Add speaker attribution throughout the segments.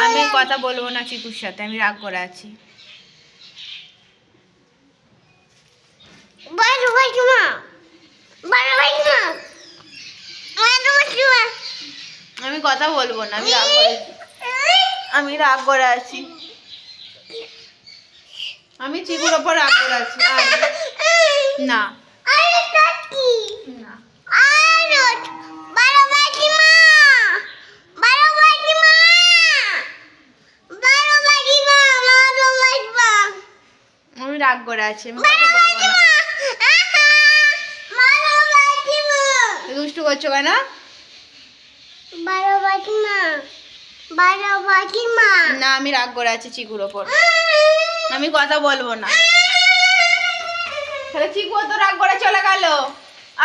Speaker 1: আমি কথা বলবো না চিকুর সাথে, আমি রাগ করে আছি। আমি কথা বলবো না, আমি রাগ করে আছি। আমি চিকুর ওপর রাগ করে আছি। না আমি রাগ করে আছি, আমি কথা বলবো না। দুষ্টু করছো কেন? না আমি রাগ করে আছি চিকুর ওপর, আমি কথা বলবো না। তাহলে চিকু তো রাগ করে চলে গেল।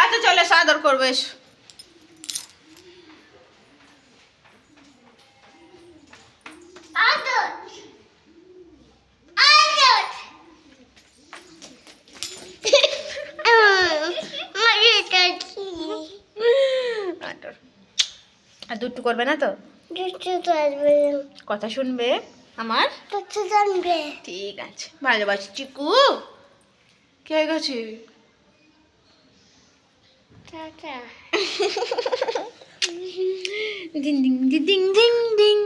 Speaker 1: আচ্ছা চলে সাদর করবো, এসো। আর দুষ্টু করবে না তো? কথা শুনবে আমার? ঠিক আছে, ভালোবাসি চিকু। কে গেছে? Ding ding ding ding ding.